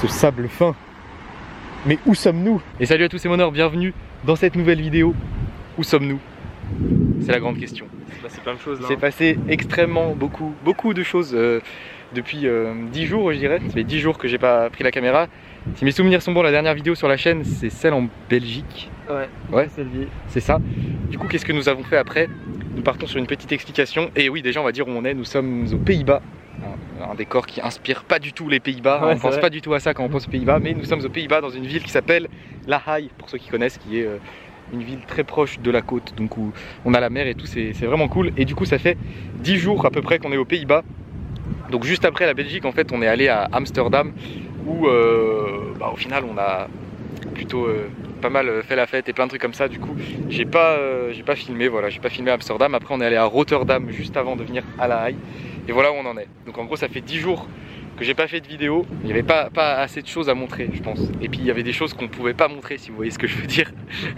ce sable fin. Mais où sommes-nous? Et salut à tous, c'est Monor, bienvenue dans cette nouvelle vidéo. Où sommes-nous? C'est la grande question. Il s'est passé plein de choses là. Il s'est passé extrêmement beaucoup de choses depuis 10 jours, je dirais. Ça fait 10 jours que j'ai pas pris la caméra. Si mes souvenirs sont bons, la dernière vidéo sur la chaîne, c'est celle en Belgique. Ouais, c'est ça. Du coup, qu'est-ce que nous avons fait après? Nous partons sur une petite explication. Et oui, déjà, on va dire où on est. Nous sommes aux Pays-Bas. Un décor qui inspire pas du tout les Pays-Bas. Ouais, on pense pas du tout à ça quand on pense aux Pays-Bas. Mais nous sommes aux Pays-Bas dans une ville qui s'appelle La Haye, pour ceux qui connaissent, qui est une ville très proche de la côte. Donc où on a la mer et tout, c'est vraiment cool. Et du coup, ça fait 10 jours à peu près qu'on est aux Pays-Bas. Donc juste après la Belgique, en fait, on est allé à Amsterdam où au final on a plutôt pas mal fait la fête et plein de trucs comme ça. Du coup j'ai pas filmé, voilà, j'ai pas filmé Amsterdam. Après on est allé à Rotterdam juste avant de venir à La Haye. Et voilà où on en est. Donc en gros ça fait 10 jours que j'ai pas fait de vidéo. Il n'y avait pas assez de choses à montrer, je pense. Et puis il y avait des choses qu'on pouvait pas montrer, si vous voyez ce que je veux dire,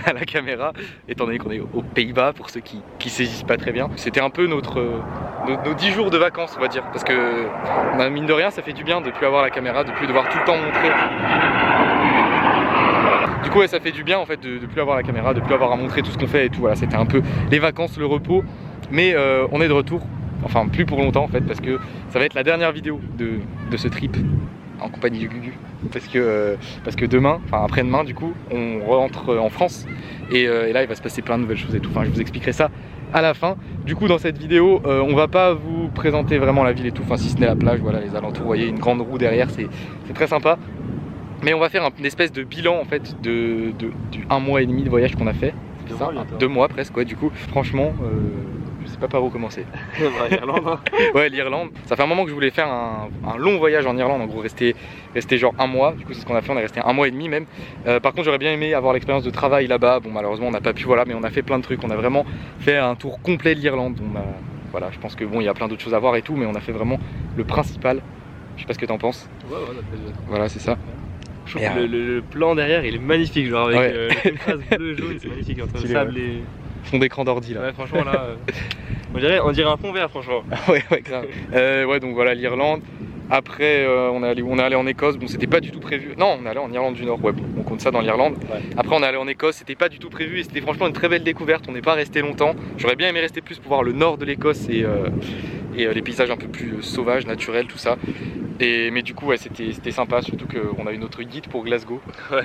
à la caméra, étant donné qu'on est aux Pays-Bas, pour ceux qui saisissent pas très bien. C'était un peu nos 10 jours de vacances, on va dire, parce que mine de rien ça fait du bien de plus avoir la caméra, de plus devoir tout le temps montrer. Du coup ouais, ça fait du bien en fait de plus avoir la caméra, de plus avoir à montrer tout ce qu'on fait et tout. Voilà, c'était un peu les vacances, le repos. Mais on est de retour. Enfin plus pour longtemps en fait, parce que ça va être la dernière vidéo de ce trip en compagnie du Gugu. Parce que demain, enfin après-demain du coup, on rentre en France et là il va se passer plein de nouvelles choses et tout. Enfin je vous expliquerai ça à la fin. Du coup dans cette vidéo, on va pas vous présenter vraiment la ville et tout, enfin si ce n'est la plage, voilà les alentours, vous voyez une grande roue derrière, c'est très sympa. Mais on va faire une espèce de bilan en fait du 1 mois et demi de voyage qu'on a fait. 2 mois presque, ouais, du coup franchement je sais pas par où commencer. L'Irlande. Ouais, l'Irlande. Ça fait un moment que je voulais faire un long voyage en Irlande, en gros rester genre 1 mois. Du coup c'est ce qu'on a fait, on est resté 1 mois et demi même. Par contre j'aurais bien aimé avoir l'expérience de travail là-bas. Bon malheureusement on n'a pas pu, voilà, mais on a fait plein de trucs. On a vraiment fait un tour complet de l'Irlande. Voilà, je pense que bon il y a plein d'autres choses à voir et tout, mais on a fait vraiment le principal. Je sais pas ce que t'en penses. Ouais, on a fait. Voilà, c'est ça. Je trouve que le plan derrière il est magnifique, genre avec le contraste bleu jaune, c'est magnifique entre le sable et fond d'écran d'ordi là. Ouais, franchement là on dirait un fond vert franchement. Ouais, grave. Ouais, donc voilà l'Irlande. Après on est allé en Écosse. Bon c'était pas du tout prévu. Non, on est allé en Irlande du Nord. Ouais, bon, on compte ça dans l'Irlande. Ouais. Après on est allé en Écosse. C'était pas du tout prévu et c'était franchement une très belle découverte. On n'est pas resté longtemps. J'aurais bien aimé rester plus pour voir le nord de l'Écosse et les paysages un peu plus sauvages, naturels, tout ça. Mais du coup ouais, c'était sympa, surtout qu'on a eu notre guide pour Glasgow,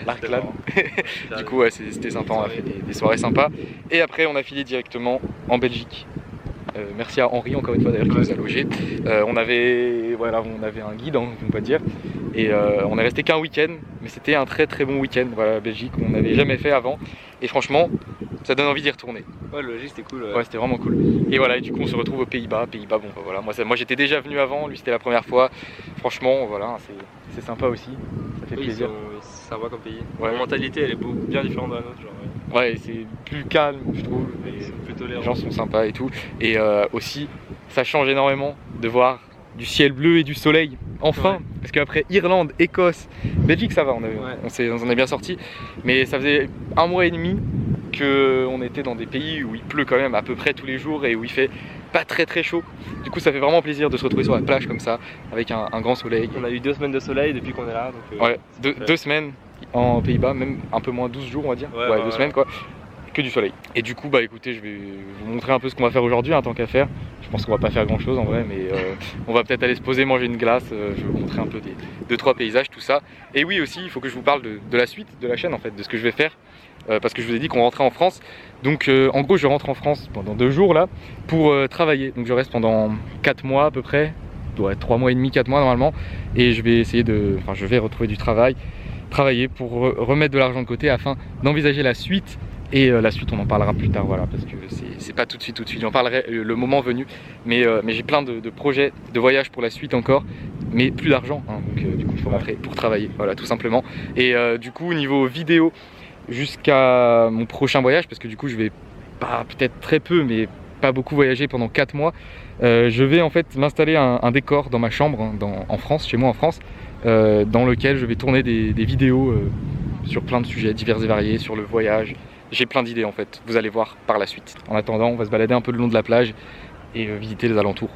Larkland. Du coup ouais, c'était sympa, on a fait des soirées sympas. Et après on a filé directement en Belgique. Merci à Henri encore une fois d'ailleurs qui nous a logés. On avait un guide, hein, on peut dire. Et on est resté qu'un week-end, mais c'était un très bon week-end. Voilà, la Belgique, on n'avait jamais fait avant. Et franchement, ça donne envie d'y retourner. Ouais, le logique c'était cool. Ouais, c'était vraiment cool. Et voilà, et du coup on se retrouve aux Pays-Bas. Bon, voilà, moi j'étais déjà venu avant, lui c'était la première fois. Franchement, voilà, c'est sympa aussi. Ça fait plaisir. Ça va comme pays. Ouais. La mentalité elle est bien différente de la nôtre. Genre, ouais, c'est plus calme, je trouve. Plus tolérant. Les gens sont sympas et tout. Et aussi, ça change énormément de voir du ciel bleu et du soleil. Enfin, ouais. Parce qu'après Irlande, Écosse, Belgique, ça va, on en est bien sorti. Mais ça faisait 1 mois et demi qu'on était dans des pays où il pleut quand même à peu près tous les jours et où il fait pas très chaud. Du coup, ça fait vraiment plaisir de se retrouver sur la plage comme ça, avec un grand soleil. On a eu 2 semaines de soleil depuis qu'on est là. Donc, ouais, 2 semaines en Pays-Bas, même un peu moins, 12 jours on va dire. Ouais, 2 semaines quoi. Que du soleil. Et du coup bah écoutez, je vais vous montrer un peu ce qu'on va faire aujourd'hui, tant qu'à faire. Je pense qu'on va pas faire grand chose en vrai, mais on va peut-être aller se poser, manger une glace. Je vais vous montrer un peu des 2-3 paysages, tout ça. Et oui aussi, il faut que je vous parle de la suite de la chaîne en fait, de ce que je vais faire. Parce que je vous ai dit qu'on rentrait en France. Donc en gros je rentre en France pendant 2 jours là pour travailler. Donc je reste pendant 4 mois à peu près. Doit être 3 mois et demi, 4 mois normalement. Et je vais essayer je vais retrouver du travail, travailler pour remettre de l'argent de côté afin d'envisager la suite. Et la suite on en parlera plus tard, voilà, parce que c'est pas tout de suite, j'en parlerai le moment venu. Mais j'ai plein de projets de voyage pour la suite encore, mais plus d'argent, hein, donc du coup il faut rentrer pour travailler, voilà tout simplement. Et du coup niveau vidéo, jusqu'à mon prochain voyage, parce que du coup je vais pas, peut-être très peu, mais pas beaucoup voyager pendant 4 mois, je vais en fait m'installer un décor dans ma chambre, hein, en France, chez moi en France, dans lequel je vais tourner des vidéos sur plein de sujets divers et variés, sur le voyage. J'ai plein d'idées en fait, vous allez voir par la suite. En attendant, on va se balader un peu le long de la plage et visiter les alentours.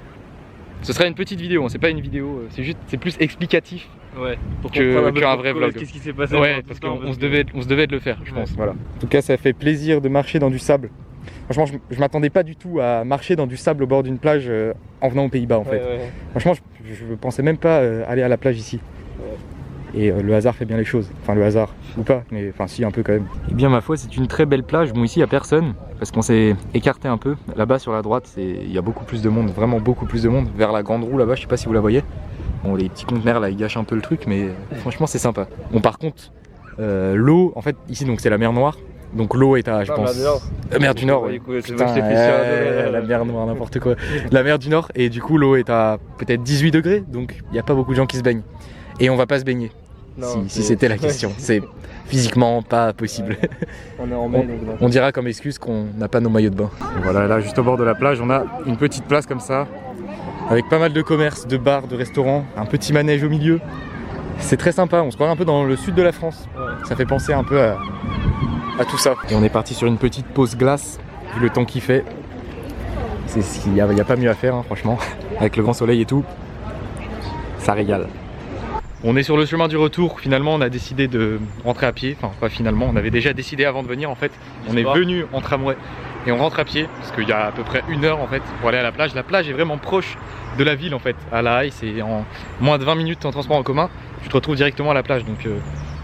Ce sera une petite vidéo, hein, c'est pas une vidéo, c'est plus explicatif Ouais, qu'un vrai vlog. Qu'est-ce qui s'est passé? Ouais, parce qu'on se devait de le faire, je pense. Voilà. En tout cas, ça fait plaisir de marcher dans du sable. Franchement, je m'attendais pas du tout à marcher dans du sable au bord d'une plage en venant aux Pays-Bas en fait. Franchement, je pensais même pas aller à la plage ici. Et le hasard fait bien les choses. Enfin, le hasard, ou pas, mais enfin, si, un peu quand même. Eh bien, ma foi, c'est une très belle plage. Bon, ici, il n'y a personne, parce qu'on s'est écarté un peu. Là-bas, sur la droite, il y a beaucoup plus de monde, vraiment beaucoup plus de monde. Vers la grande roue, là-bas, je sais pas si vous la voyez. Bon, les petits conteneurs, là, ils gâchent un peu le truc, mais franchement, c'est sympa. Bon, par contre, l'eau, en fait, ici, donc, c'est la mer Noire. Donc l'eau est à, je pense... La mer du Nord, oui. Putain, la mer Noire, n'importe quoi. La mer du Nord, et du coup, l'eau est à peut-être 18 degrés, donc il n'y a pas beaucoup de gens qui se baignent. Et on va pas se baigner. Non, si c'était la question, c'est physiquement pas possible. On est en mai, on dira comme excuse qu'on n'a pas nos maillots de bain. Et voilà, là juste au bord de la plage, on a une petite place comme ça, avec pas mal de commerces, de bars, de restaurants, un petit manège au milieu. C'est très sympa, on se croirait un peu dans le sud de la France. Ça fait penser un peu à tout ça. Et on est parti sur une petite pause glace, vu le temps qu'il fait. Il n'y a pas mieux à faire, hein, franchement, avec le grand soleil et tout. Ça régale. On est sur le chemin du retour, finalement on a décidé de rentrer à pied, enfin pas finalement, on avait déjà décidé avant de venir en fait. On est venu en tramway et on rentre à pied, parce qu'il y a à peu près 1 heure en fait pour aller à la plage. La plage est vraiment proche de la ville en fait, à La Haye, c'est en moins de 20 minutes en transport en commun, tu te retrouves directement à la plage. Donc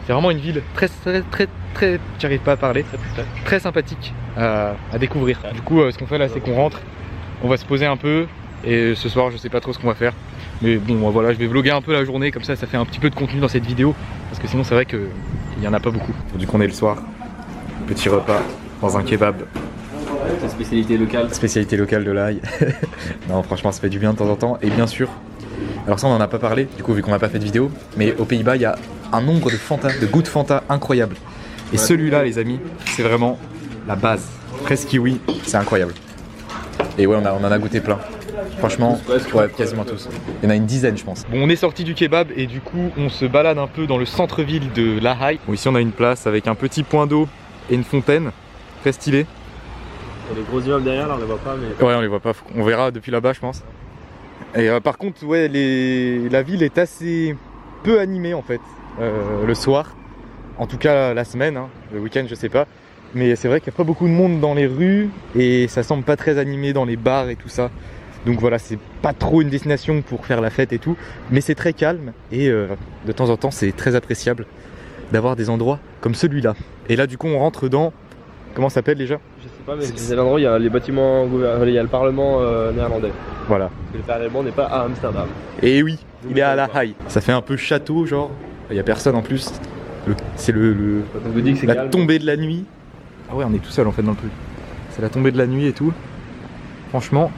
c'est vraiment une ville très, j'arrive pas à parler, très sympathique à découvrir. Du coup ce qu'on fait là c'est qu'on rentre, on va se poser un peu et ce soir je sais pas trop ce qu'on va faire. Mais bon voilà, je vais vlogger un peu la journée, comme ça fait un petit peu de contenu dans cette vidéo, parce que sinon c'est vrai qu'il n'y en a pas beaucoup. Du coup on est le soir, petit repas dans un kebab. Spécialité locale. Spécialité locale de La Haye. Non franchement ça fait du bien de temps en temps, et bien sûr, alors ça on en a pas parlé, du coup vu qu'on n'a pas fait de vidéo, mais aux Pays-Bas il y a un nombre de Fanta, de goûts de Fanta incroyable. Et celui-là les amis, c'est vraiment la base. Presque kiwi, c'est incroyable. Et ouais on en a goûté plein. Franchement, ouais, quasiment tous. Il y en a une dizaine, je pense. Bon, on est sorti du kebab et du coup, on se balade un peu dans le centre-ville de La Haye. Bon, ici, on a une place avec un petit point d'eau et une fontaine. Très stylé. Il y a des gros immeubles derrière, là, on les voit pas. Mais... Ouais, on les voit pas. On verra depuis là-bas, je pense. Et par contre, ouais, la ville est assez peu animée en fait, le soir. En tout cas, la semaine, hein. Le week-end, je sais pas. Mais c'est vrai qu'il n'y a pas beaucoup de monde dans les rues et ça semble pas très animé dans les bars et tout ça. Donc voilà, c'est pas trop une destination pour faire la fête et tout, mais c'est très calme et de temps en temps c'est très appréciable d'avoir des endroits comme celui-là. Et là du coup on rentre dans... Comment ça s'appelle déjà? Je sais pas, mais c'est l'endroit où il y a les bâtiments, il y a le parlement néerlandais. Voilà. Le parlement n'est pas à Amsterdam. Et oui, il est à La Haye. Ça fait un peu château genre, il y a personne en plus. C'est la tombée de la nuit. Ah ouais, on est tout seul en fait dans le truc. C'est la tombée de la nuit et tout. Franchement...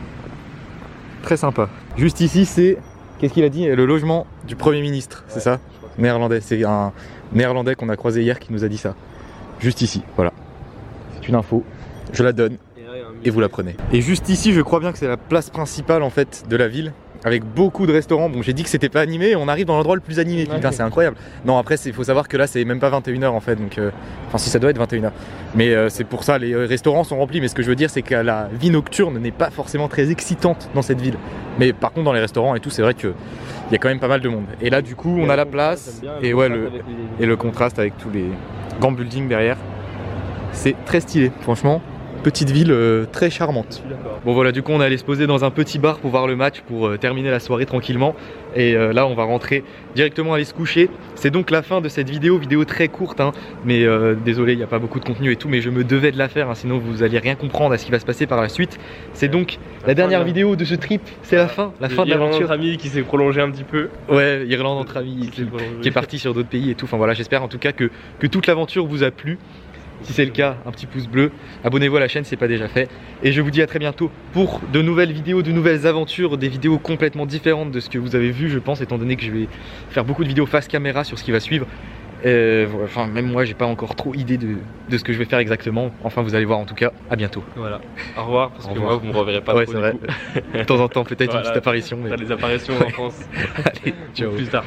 très sympa. Juste ici, c'est, qu'est-ce qu'il a dit? Le logement du Premier ministre, c'est ça? Néerlandais, c'est un néerlandais qu'on a croisé hier qui nous a dit ça. Juste ici, voilà. C'est une info, je la donne et vous la prenez. Et juste ici, je crois bien que c'est la place principale en fait de la ville, avec beaucoup de restaurants. Bon, j'ai dit que c'était pas animé et on arrive dans l'endroit le plus animé. Putain, c'est incroyable. Non, après, il faut savoir que là, c'est même pas 21 h en fait. Donc, enfin, si ça doit être 21 h. Mais c'est pour ça, les restaurants sont remplis. Mais ce que je veux dire, c'est que la vie nocturne n'est pas forcément très excitante dans cette ville. Mais par contre, dans les restaurants et tout, c'est vrai qu'il y a quand même pas mal de monde. Et là, du coup, on a la place et ouais, le contraste avec tous les grands buildings derrière. C'est très stylé, franchement. Petite ville très charmante. Bon voilà, du coup on est allé se poser dans un petit bar pour voir le match, pour terminer la soirée tranquillement. Et là on va rentrer directement aller se coucher. C'est donc la fin de cette vidéo très courte hein. Mais désolé, il n'y a pas beaucoup de contenu et tout, mais je me devais de la faire hein, sinon vous allez rien comprendre à ce qui va se passer par la suite. C'est donc la dernière vidéo de ce trip, c'est la fin de l'aventure. Irlande entre amis qui s'est prolongé un petit peu. Ouais, Irlande entre amis qui est parti sur d'autres pays et tout. Enfin voilà, j'espère en tout cas que toute l'aventure vous a plu. Si c'est le cas, un petit pouce bleu, abonnez-vous à la chaîne si ce n'est pas déjà fait. Et je vous dis à très bientôt pour de nouvelles vidéos, de nouvelles aventures, des vidéos complètement différentes de ce que vous avez vu, je pense, étant donné que je vais faire beaucoup de vidéos face caméra sur ce qui va suivre. Enfin, même moi, j'ai pas encore trop idée de ce que je vais faire exactement. Enfin, vous allez voir en tout cas. À bientôt. Voilà. Au revoir, parce que moi, vous me reverrez pas. Ouais, c'est vrai. De temps en temps, peut-être une petite apparition. Mais... T'as des apparitions en France. Allez, ciao. Plus tard.